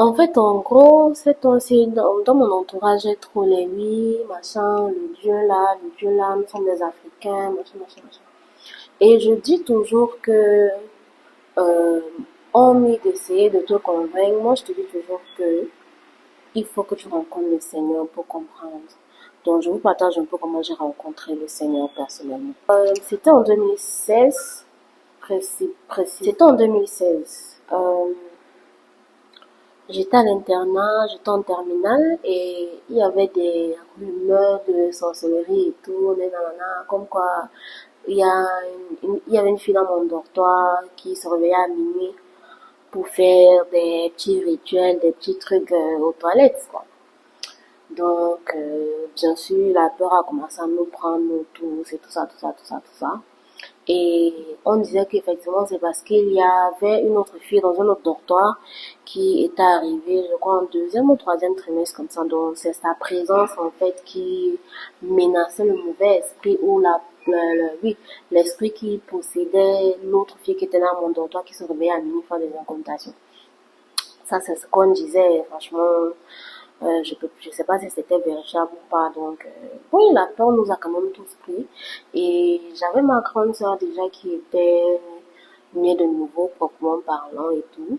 En gros, c'est temps-ci, dans mon entourage, j'ai trop les oui, machin, le Dieu là, nous sommes des Africains, machin, machin, machin. Et je dis toujours que, euh, hormis d'essayer de te convaincre, moi je te dis toujours que il faut que tu rencontres le Seigneur pour comprendre. Donc je vous partage un peu comment j'ai rencontré le Seigneur personnellement. C'était en 2016, précis. C'était en 2016. J'étais à l'internat, j'étais en terminale et il y avait des rumeurs de sorcellerie et tout, nanana, comme quoi il y avait une fille dans mon dortoir qui se réveillait à minuit pour faire des petits rituels, des petits trucs aux toilettes, quoi. Donc, bien sûr, la peur a commencé à nous prendre, nous tous, et tout ça, tout ça, tout ça, tout ça. Et on disait qu'effectivement, c'est parce qu'il y avait une autre fille dans un autre dortoir qui était arrivée, je crois, en deuxième ou troisième trimestre, comme ça. Donc, c'est sa présence, en fait, qui menaçait le mauvais esprit ou oui, l'esprit qui possédait l'autre fille qui était dans mon dortoir, qui se réveillait à minuit faire des incantations. Ça, c'est ce qu'on disait, franchement. Je sais pas si c'était vérifiable ou pas. Donc, oui, la peur nous a quand même tous pris. Et j'avais ma grande sœur déjà qui était née de nouveau, proprement parlant et tout.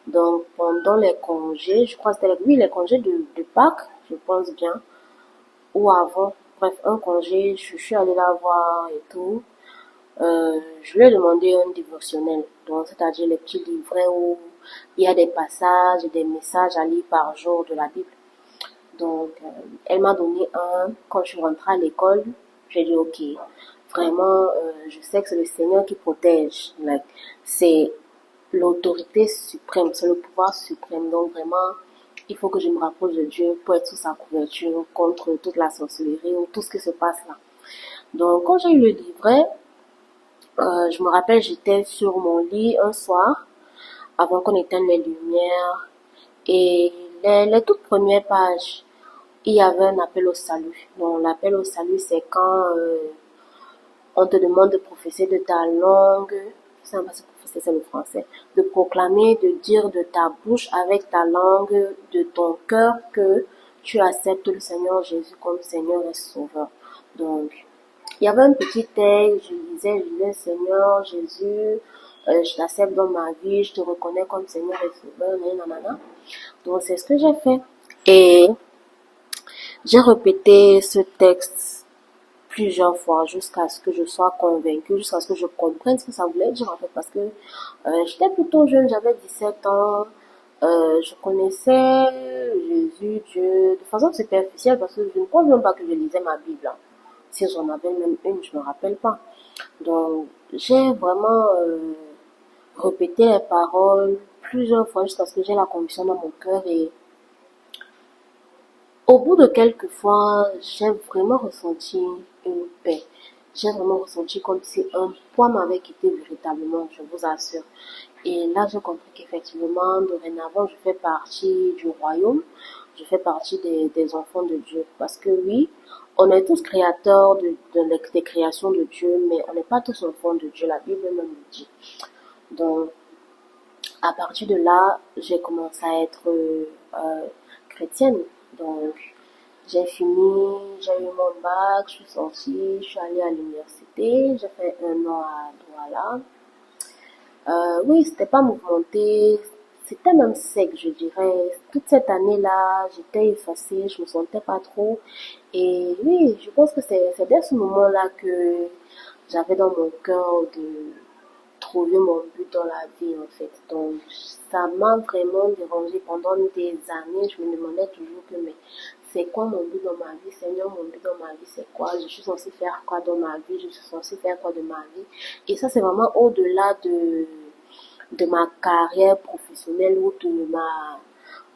Donc, pendant les congés, je crois que c'était oui, les congés de Pâques, je pense bien, ou avant, bref, un congé, je suis allée la voir et tout. Je lui ai demandé un dévotionnel, donc c'est-à-dire les petits livrets où il y a des passages et des messages à lire par jour de la Bible. Donc, elle m'a donné un. Quand je suis rentrée à l'école, j'ai dit ok, vraiment, je sais que c'est le Seigneur qui protège. Like, c'est l'autorité suprême, c'est le pouvoir suprême. Donc vraiment, il faut que je me rapproche de Dieu pour être sous sa couverture contre toute la sorcellerie ou tout ce qui se passe là. Donc, quand j'ai eu le livret, je me rappelle, j'étais sur mon lit un soir, avant qu'on éteigne les lumières, et les toutes premières pages, il y avait un appel au salut. Donc, l'appel au salut, c'est quand on te demande de professer de ta langue, c'est pas se professer, c'est le français, de proclamer, de dire de ta bouche avec ta langue, de ton cœur, que tu acceptes le Seigneur Jésus comme Seigneur et Sauveur. Donc, il y avait un petit texte, je disais, Seigneur Jésus, je t'accepte dans ma vie, je te reconnais comme Seigneur et Sauveur, nanana. Donc, c'est ce que j'ai fait. Et j'ai répété ce texte plusieurs fois jusqu'à ce que je sois convaincue, jusqu'à ce que je comprenne ce que ça voulait dire en fait, parce que j'étais plutôt jeune, j'avais 17 ans, je connaissais Jésus, Dieu, de façon superficielle, parce que je ne pense même pas que je lisais ma Bible, hein. Si j'en avais même une, je me rappelle pas. Donc, j'ai vraiment répété les paroles plusieurs fois jusqu'à ce que j'ai la conviction dans mon cœur et au bout de quelques fois, j'ai vraiment ressenti une paix. J'ai vraiment ressenti comme si un poids m'avait quitté véritablement, je vous assure. Et là, j'ai compris qu'effectivement, dorénavant, je fais partie du royaume. Je fais partie des enfants de Dieu. Parce que oui, on est tous créateurs des créations de Dieu, mais on n'est pas tous enfants de Dieu. La Bible même le dit. Donc, à partir de là, j'ai commencé à être chrétienne. Donc, j'ai fini, j'ai eu mon bac, je suis sortie, je suis allée à l'université, j'ai fait un an à Douala. Oui, c'était pas mouvementé, c'était même sec, je dirais. Toute cette année-là, j'étais effacée, je me sentais pas trop. Et oui, je pense que c'est dès ce moment-là que j'avais dans mon cœur de trouver mon but dans la vie, en fait. Donc, ça m'a vraiment dérangée pendant des années. Je me demandais toujours que, mais c'est quoi mon but dans ma vie? Seigneur, mon but dans ma vie, c'est quoi? Je suis censée faire quoi dans ma vie? Je suis censée faire quoi de ma vie? Et ça, c'est vraiment au-delà de ma carrière professionnelle ou de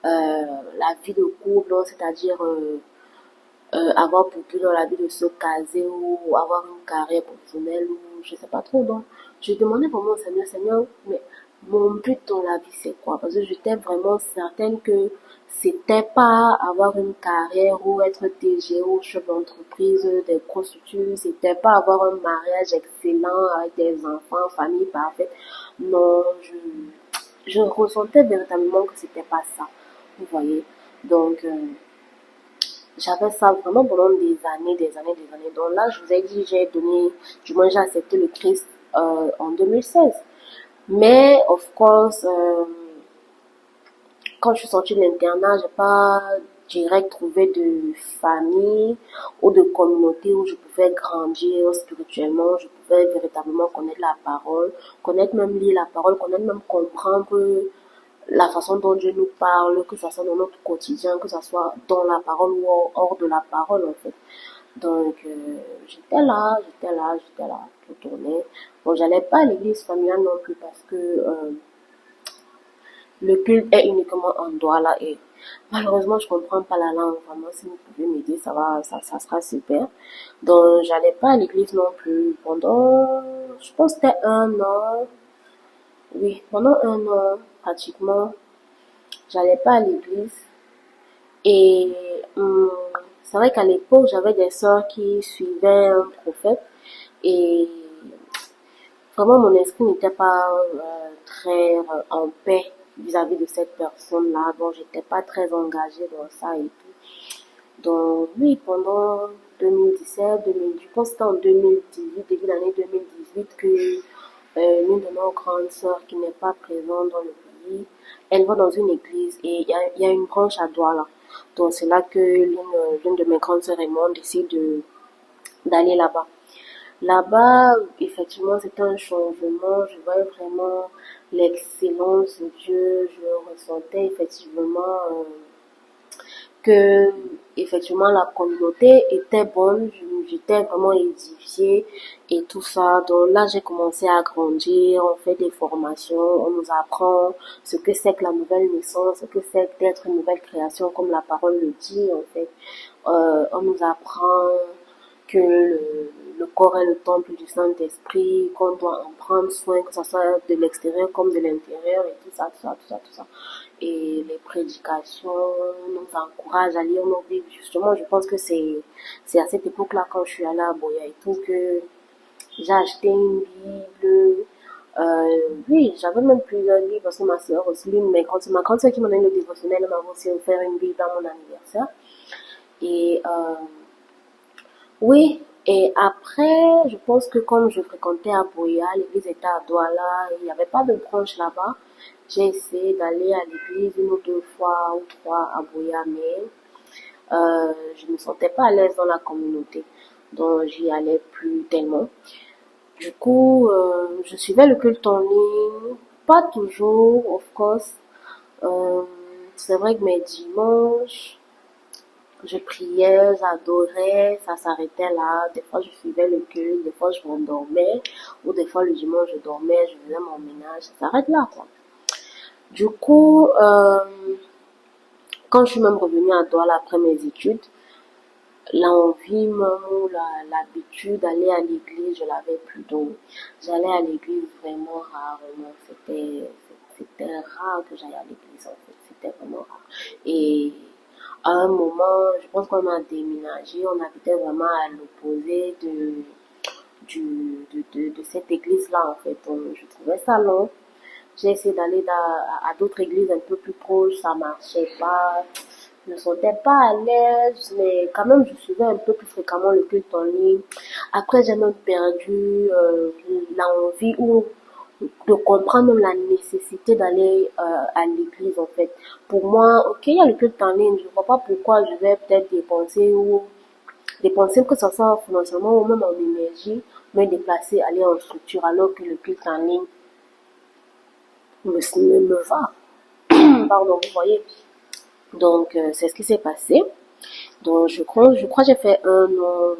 la vie de couple, c'est-à-dire, avoir pour but dans la vie de se caser ou avoir une carrière professionnelle ou je sais pas trop. Donc, je demandais vraiment au Seigneur, Seigneur, mais mon but dans la vie c'est quoi? Parce que j'étais vraiment certaine que c'était pas avoir une carrière ou être DG ou chef d'entreprise, des grosses structures, c'était pas avoir un mariage excellent avec des enfants, famille parfaite. Non, je ressentais véritablement que c'était pas ça. Vous voyez? Donc, j'avais ça vraiment pendant des années, des années, des années. Donc là, je vous ai dit, j'ai donné, du moins j'ai accepté le Christ en 2016. Mais, of course, quand je suis sortie de l'internat, j'ai pas direct trouvé de famille ou de communauté où je pouvais grandir spirituellement, je pouvais véritablement connaître la parole, connaître même lire la parole, connaître même comprendre la façon dont Dieu nous parle, que ce soit dans notre quotidien, que ce soit dans la parole ou hors de la parole en fait. Donc j'étais là, tout tournait. Bon, j'allais pas à l'église familiale non plus parce que le culte est uniquement en Douala et malheureusement je comprends pas la langue. Vraiment, si vous pouvez m'aider, ça sera super. Donc j'allais pas à l'église non plus pendant, je pense que c'était un an. Oui, pendant un an pratiquement, j'allais pas à l'église. Et c'est vrai qu'à l'époque, j'avais des sœurs qui suivaient un prophète et vraiment mon esprit n'était pas très en paix vis-à-vis de cette personne-là. Donc, j'étais pas très engagée dans ça et tout. Donc, oui, pendant 2017, 2018, je pense que c'était en 2018, début d'année 2018, que l'une de nos grandes sœurs qui n'est pas présente dans le pays, elle va dans une église et il y a une branche à Douala. Donc, c'est là que l'une de mes grandes sœurs et moi, on décide d'aller là-bas. Là-bas, effectivement, c'était un changement. Je voyais vraiment l'excellence de Dieu. Je ressentais effectivement que effectivement la communauté était bonne, j'étais vraiment édifiée et tout ça. Donc là, j'ai commencé à grandir, on fait des formations, on nous apprend ce que c'est que la nouvelle naissance, ce que c'est d'être une nouvelle création, comme la parole le dit en fait. On nous apprend que le corps est le temple du Saint-Esprit, qu'on doit en prendre soin, que ce soit de l'extérieur comme de l'intérieur et tout ça, tout ça, tout ça, tout ça. Et les prédications nous encouragent à lire nos Bibles. Justement, je pense que c'est à cette époque-là, quand je suis allée à Boya et tout, que j'ai acheté une Bible. Oui, j'avais même plusieurs livres parce que ma soeur aussi, ma grande soeur qui m'a donné le dévotionnel, elle m'a aussi offert une Bible à mon anniversaire. Et oui, et après, je pense que comme je fréquentais à Boya, l'église était à Douala, il n'y avait pas de branche là-bas. J'ai essayé d'aller à l'église une ou deux fois ou trois à Boya, mais je ne me sentais pas à l'aise dans la communauté. Donc, j'y allais plus tellement. Du coup, je suivais le culte en ligne, pas toujours, of course. Euh, c'est vrai que mes dimanches, je priais, j'adorais, ça s'arrêtait là. Des fois, je suivais le culte, des fois, je m'endormais, ou des fois, le dimanche, je dormais, je faisais mon ménage, ça s'arrête là, quoi. Du coup, quand je suis même revenue à Douala après mes études, l'envie même ou l'habitude d'aller à l'église, je l'avais plus. Donc, j'allais à l'église vraiment rarement. C'était rare que j'aille à l'église, en fait. C'était vraiment rare. Et à un moment, je pense qu'on a déménagé, on habitait vraiment à l'opposé de cette église-là, en fait. Donc, je trouvais ça long. J'ai essayé d'aller à d'autres églises un peu plus proches, ça marchait pas. Je ne me sentais pas à l'aise, mais quand même, je suivais un peu plus fréquemment le culte en ligne. Après, j'ai même perdu l'envie ou de comprendre la nécessité d'aller à l'église, en fait. Pour moi, ok, il y a le culte en ligne, je ne vois pas pourquoi je vais peut-être dépenser que ce soit financièrement ou même en énergie, me déplacer, aller en structure, alors que le culte en ligne me va. Pardon, vous voyez. Donc, c'est ce qui s'est passé. Donc, je crois que j'ai fait un an,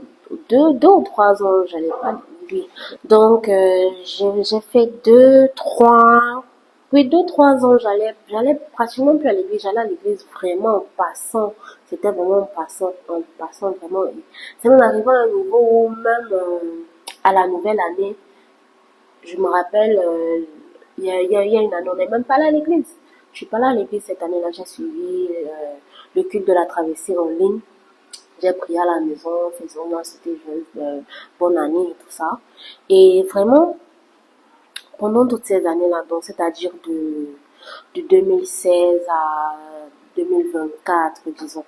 deux ou trois ans, j'allais pas, oui. Donc, j'ai fait oui, 2, 3 ans, j'allais pratiquement plus à l'église, j'allais à l'église vraiment en passant. C'était vraiment en passant vraiment. C'est même arrivé à un niveau où même, à la nouvelle année, je me rappelle, il y a une année, on n'est même pas allé à l'église. Je suis pas là à l'église cette année-là, j'ai suivi le culte de la traversée en ligne. J'ai prié à la maison, faisant moi, c'était juste bonne année et tout ça. Et vraiment, pendant toutes ces années-là, donc c'est-à-dire de 2016 à 2024, disons.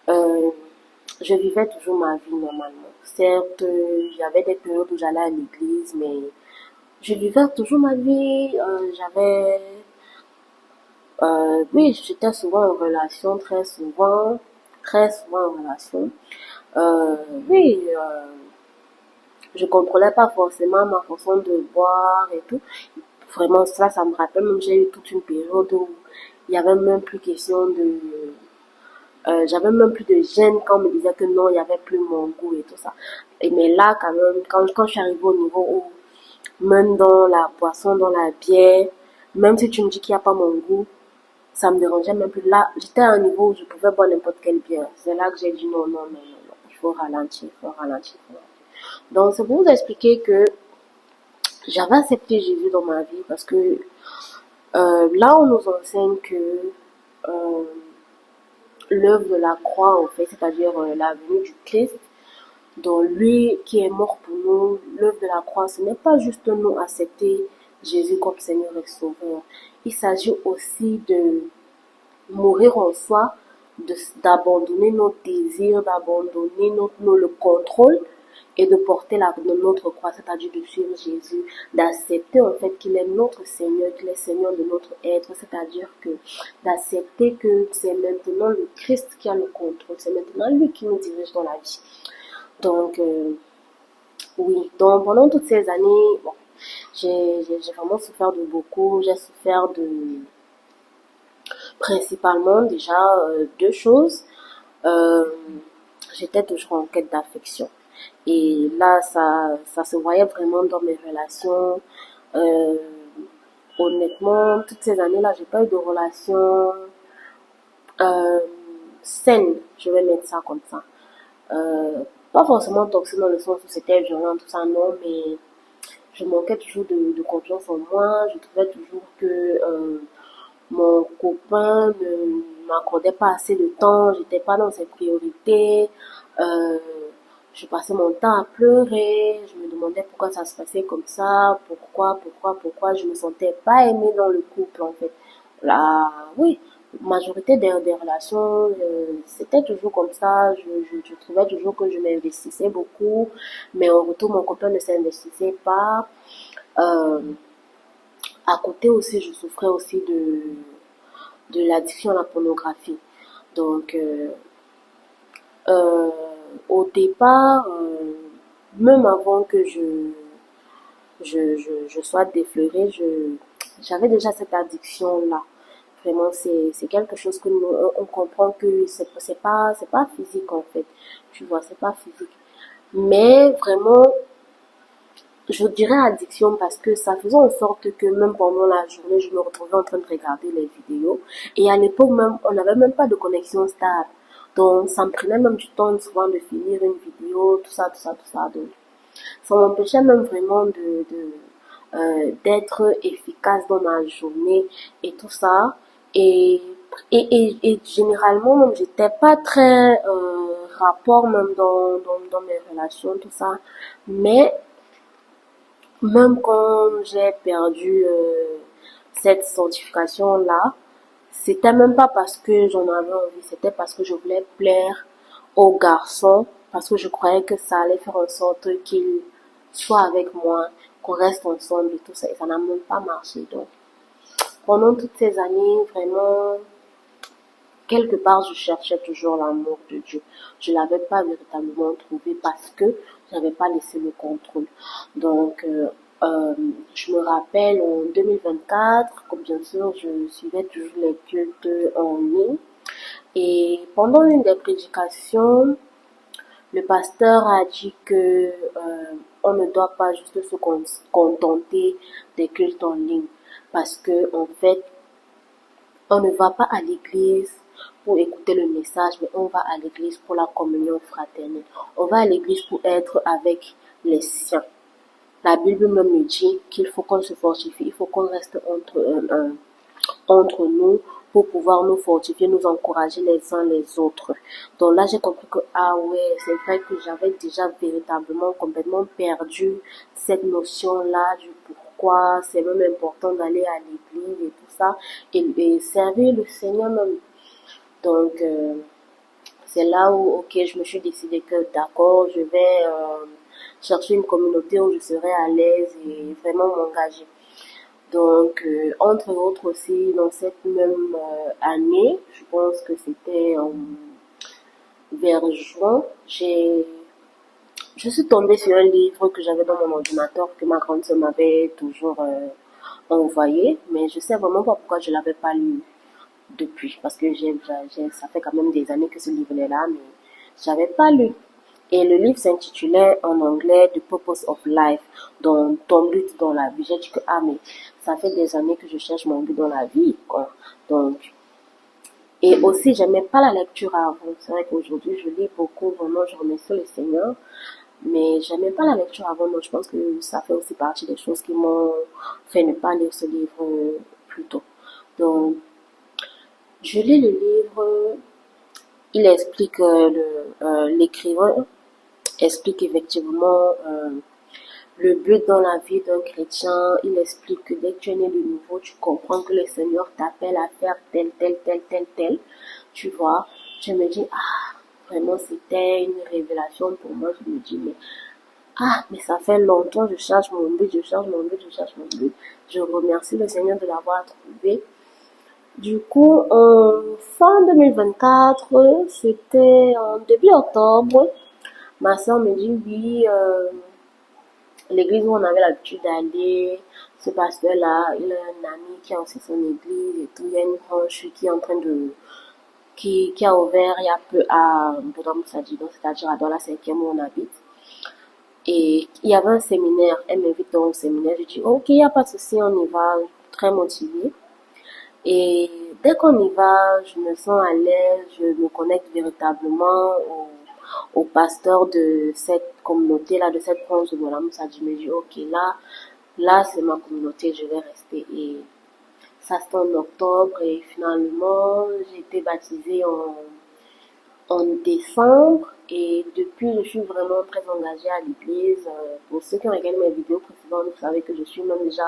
Euh, je vivais toujours ma vie normalement. Certes, j'avais des périodes où j'allais à l'église, mais je vivais toujours ma vie. Oui, j'étais souvent en relation, très souvent en relation. Euh, oui, je contrôlais pas forcément ma façon de boire et tout. Vraiment, ça me rappelle, même j'ai eu toute une période où il y avait même plus question de, j'avais même plus de gêne quand on me disait que non, il y avait plus mon goût et tout ça. Et mais là, quand même, quand je suis arrivée au niveau où, même dans la boisson, dans la bière, même si tu me dis qu'il n'y a pas mon goût, ça me dérangeait même plus. Là, j'étais à un niveau où je pouvais boire n'importe quelle bière. C'est là que j'ai dit non, non, non, non, non. Il faut ralentir, il faut ralentir, il faut ralentir. Donc, c'est pour vous expliquer que j'avais accepté Jésus dans ma vie parce que là, on nous enseigne que euh, l'œuvre de la croix, en fait, c'est-à-dire la venue du Christ, dans lui qui est mort pour nous, l'œuvre de la croix, ce n'est pas juste nous accepter Jésus comme Seigneur et Sauveur. Il s'agit aussi de mourir en soi, d'abandonner nos désirs, d'abandonner le contrôle et de porter notre croix, c'est-à-dire de suivre Jésus, d'accepter en fait qu'il est notre Seigneur, qu'il est Seigneur de notre être, c'est-à-dire que d'accepter que c'est maintenant le Christ qui a le contrôle, c'est maintenant lui qui nous dirige dans la vie. Donc, oui, donc pendant toutes ces années, bon, j'ai vraiment souffert de beaucoup, j'ai souffert de principalement déjà deux choses. Euh, J'étais toujours en quête d'affection. Et là, ça se voyait vraiment dans mes relations. Euh, Honnêtement, toutes ces années-là, j'ai pas eu de relation euh, saine, je vais mettre ça comme ça. Euh, Pas forcément toxique dans le sens où c'était violent, tout ça, non, mais je manquais toujours de confiance en moi. Je trouvais toujours que mon copain ne m'accordait pas assez de temps, j'étais pas dans ses priorités. Euh, je passais mon temps à pleurer, je me demandais pourquoi ça se passait comme ça, pourquoi je me sentais pas aimée dans le couple en fait. Là, oui, majorité des relations, c'était toujours comme ça, je trouvais toujours que je m'investissais beaucoup, mais en retour mon copain ne s'investissait pas. Euh, à côté aussi, je souffrais aussi de l'addiction à la pornographie. Donc, euh, au départ, même avant que je sois défleurée, j'avais déjà cette addiction-là. Vraiment, c'est quelque chose que on comprend que c'est pas physique en fait. Tu vois, c'est pas physique. Mais vraiment, je dirais addiction parce que ça faisait en sorte que même pendant la journée, je me retrouvais en train de regarder les vidéos. Et à l'époque même, on n'avait même pas de connexion stable. Donc, ça me prenait même du temps souvent de finir une vidéo, tout ça, tout ça, tout ça. Donc, ça m'empêchait même vraiment d'être efficace dans ma journée et tout ça. Et, et généralement, même, j'étais pas très rapport même dans mes relations, tout ça. Mais même quand j'ai perdu cette certification-là, c'était même pas parce que j'en avais envie, c'était parce que je voulais plaire aux garçons, parce que je croyais que ça allait faire en sorte qu'ils soient avec moi, qu'on reste ensemble et tout ça, et ça n'a même pas marché. Donc, pendant toutes ces années, vraiment, quelque part, je cherchais toujours l'amour de Dieu. Je l'avais pas véritablement trouvé parce que j'avais pas laissé le contrôle. Donc, je me rappelle en 2024, comme bien sûr, je suivais toujours les cultes en ligne. Et pendant une des prédications, le pasteur a dit que on ne doit pas juste se contenter des cultes en ligne parce que en fait on ne va pas à l'église pour écouter le message, mais on va à l'église pour la communion fraternelle. On va à l'église pour être avec les siens. La Bible même nous dit qu'il faut qu'on se fortifie, il faut qu'on reste entre nous pour pouvoir nous fortifier, nous encourager les uns les autres. Donc là, j'ai compris que, ah ouais, c'est vrai que j'avais déjà véritablement complètement perdu cette notion-là du pourquoi pourquoi c'est même important d'aller à l'église et tout ça, et servir le Seigneur même. Donc, c'est là où, ok, je me suis décidé que d'accord, je vais chercher une communauté où je serai à l'aise et vraiment m'engager. Donc, entre autres aussi, dans cette même année, je pense que c'était vers juin, je suis tombée sur un livre que j'avais dans mon ordinateur que ma grande sœur m'avait toujours envoyé, mais je sais vraiment pas pourquoi je l'avais pas lu depuis, parce que ça fait quand même des années que ce livre est là, mais j'avais pas lu. Et le livre s'intitulait en anglais The Purpose of Life, donc ton but dans la vie. J'ai dit que, ah, mais ça fait des années que je cherche mon but dans la vie, quoi. Donc, et aussi, j'aimais pas la lecture avant. C'est vrai qu'aujourd'hui, je lis beaucoup, vraiment, je remercie le Seigneur. Mais j'aimais pas la lecture avant, donc je pense que ça fait aussi partie des choses qui m'ont fait ne pas lire ce livre plus tôt. Donc, je lis le livre, il explique, l'écrivain explique effectivement le but dans la vie d'un chrétien. Il explique que dès que tu es né de nouveau, tu comprends que le Seigneur t'appelle à faire tel. Tu vois, je me dis, ah, vraiment c'était une révélation pour moi. Je me dis, mais ça fait longtemps, je cherche mon but. Je remercie le Seigneur de l'avoir trouvé. Du coup, en fin 2024, c'était en début octobre, ma soeur me dit, oui, l'église où on avait l'habitude d'aller, ce pasteur-là, il a un ami qui a aussi son église et tout. Il y a une branche qui est en train qui a ouvert il y a peu à Bodom Sadidon, c'est-à-dire à dans la 5e où on habite. Et il y avait un séminaire, elle m'invite dans le séminaire, je dis, ok, il n'y a pas de souci, on y va, très motivée. Et dès qu'on y va, je me sens à l'aise, je me connecte véritablement au pasteur de cette communauté-là, de cette branche de Bolam. Ça, je me dis, ok, là, c'est ma communauté, je vais rester. Et ça, c'était en octobre, et finalement, j'ai été baptisée en décembre, et depuis je suis vraiment très engagée à l'église. Pour ceux qui ont regardé mes vidéos précédentes, vous savez que je suis même déjà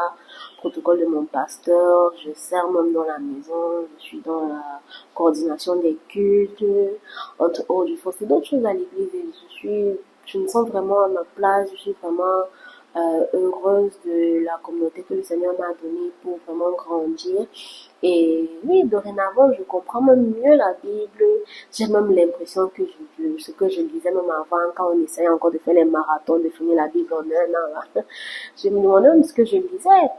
protocole de mon pasteur, je sers même dans la maison, je suis dans la coordination des cultes, entre autres, je fais aussi d'autres choses à l'église, et je me sens vraiment à ma place, je suis vraiment heureuse de la communauté que le Seigneur m'a donnée pour vraiment grandir. Et oui, dorénavant, je comprends même mieux la Bible. J'ai même l'impression que ce que je lisais même avant, quand on essayait encore de faire les marathons, de finir la Bible en un an, là, je me demandais même ce que je lisais.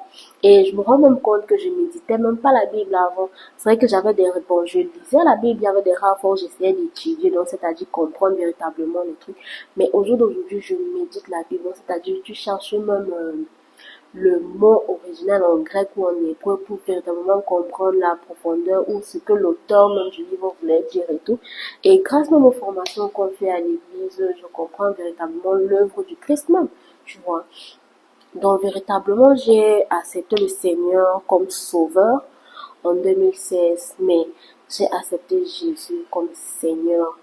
Et je me rends même compte que je méditais même pas la Bible avant. C'est vrai que j'avais des réponses. Je lisais la Bible, il y avait des rares fois où j'essayais d'étudier, donc c'est-à-dire comprendre véritablement les trucs. Mais au jour d'aujourd'hui, je médite la Bible, donc c'est-à-dire tu cherches même le mot original en grec ou en hébreu pour véritablement comprendre la profondeur ou ce que l'auteur même du livre voulait dire et tout. Et grâce à nos formations qu'on fait à l'église, je comprends véritablement l'œuvre du Christ même, tu vois. Donc véritablement, j'ai accepté le Seigneur comme sauveur en 2016, mais j'ai accepté Jésus comme Seigneur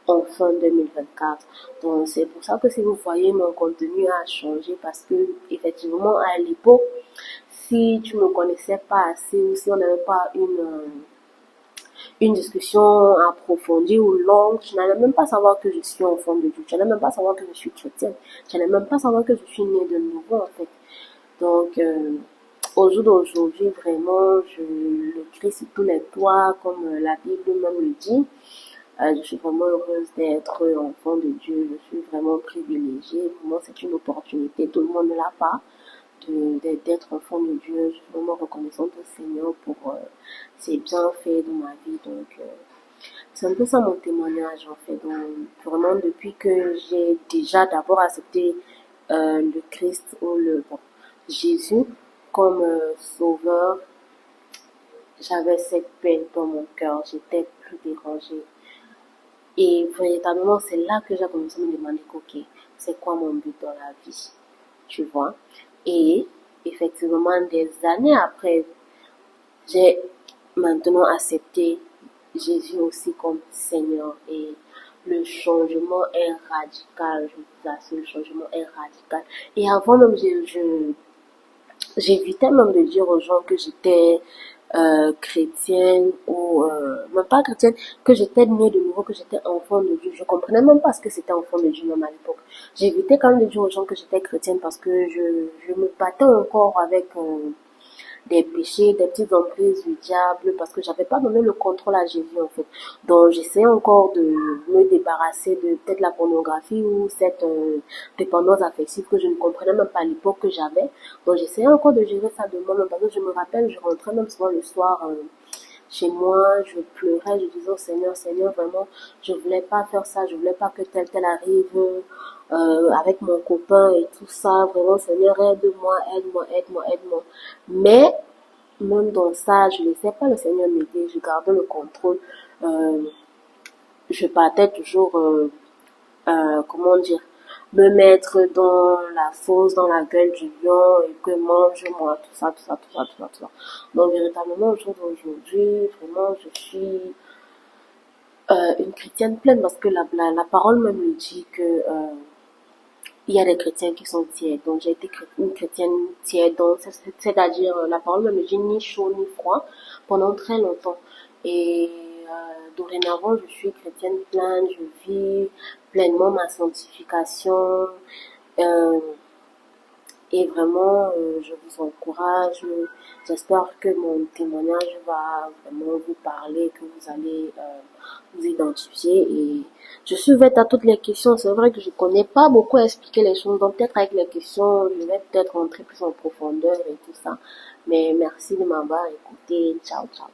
en fin 2024. Donc c'est pour ça que si vous voyez mon contenu a changé, parce que effectivement à l'époque, si tu me connaissais pas assez ou si on n'avait pas une discussion approfondie ou longue, je n'allais même pas savoir que je suis enfant de Dieu, je n'allais même pas savoir que je suis chrétienne, je n'allais même pas savoir que je suis née de nouveau en fait. Donc au jour d'aujourd'hui, vraiment, je le crie sur tous les toits, comme la Bible même le dit. Je suis vraiment heureuse d'être enfant de Dieu. Je suis vraiment privilégiée. Vraiment, c'est une opportunité. Tout le monde ne l'a pas d'être enfant de Dieu. Je suis vraiment reconnaissante au Seigneur pour ses bienfaits dans ma vie. Donc, c'est un peu ça mon témoignage en fait. Donc, vraiment, depuis que j'ai déjà d'abord accepté le Christ ou Jésus comme sauveur, j'avais cette paix dans mon cœur. J'étais plus dérangée. Et véritablement, c'est là que j'ai commencé à me demander, ok, c'est quoi mon but dans la vie, tu vois. Et effectivement, des années après, j'ai maintenant accepté Jésus aussi comme Seigneur. Et le changement est radical, je vous assure, le changement est radical. Et avant même, j'évitais même de dire aux gens que j'étais chrétienne ou même pas chrétienne, que j'étais née de nouveau, que j'étais enfant de Dieu. Je comprenais même pas ce que c'était enfant de Dieu même à l'époque. J'évitais quand même de dire aux gens que j'étais chrétienne parce que je me battais encore avec des péchés, des petites emprises du diable, parce que j'avais pas donné le contrôle à Jésus en fait. Donc j'essayais encore de me débarrasser de peut-être la pornographie ou cette dépendance affective que je ne comprenais même pas à l'époque que j'avais. Donc j'essayais encore de gérer ça de moi-même, parce que je me rappelle, je rentrais même souvent le soir chez moi, je pleurais, je disais au Seigneur, Seigneur, vraiment, je voulais pas faire ça, je voulais pas que tel arrive avec mon copain et tout ça, vraiment, Seigneur, aide-moi, aide-moi, aide-moi, aide-moi. Mais, même dans ça, je laissais pas le Seigneur m'aider, je gardais le contrôle. Euh, je partais toujours comment dire, me mettre dans la fosse, dans la gueule du lion et que mange-moi, tout ça, tout ça, tout ça, tout ça, tout ça. Donc, véritablement, au jour d'aujourd'hui, vraiment, je suis une chrétienne pleine parce que la parole même me dit que il y a des chrétiens qui sont tièdes. Donc, j'ai été une chrétienne tiède. Donc, c'est-à-dire, la parole me dit ni chaud ni froid pendant très longtemps. Et dorénavant, je suis chrétienne pleine. Je vis pleinement ma sanctification. Euh, et vraiment, je vous encourage. J'espère que mon témoignage va vraiment vous parler, que vous allez vous identifier. Et je suis ouverte à toutes les questions. C'est vrai que je connais pas beaucoup expliquer les choses. Donc peut-être avec les questions, je vais peut-être rentrer plus en profondeur et tout ça. Mais merci de m'avoir écouté. Ciao, ciao.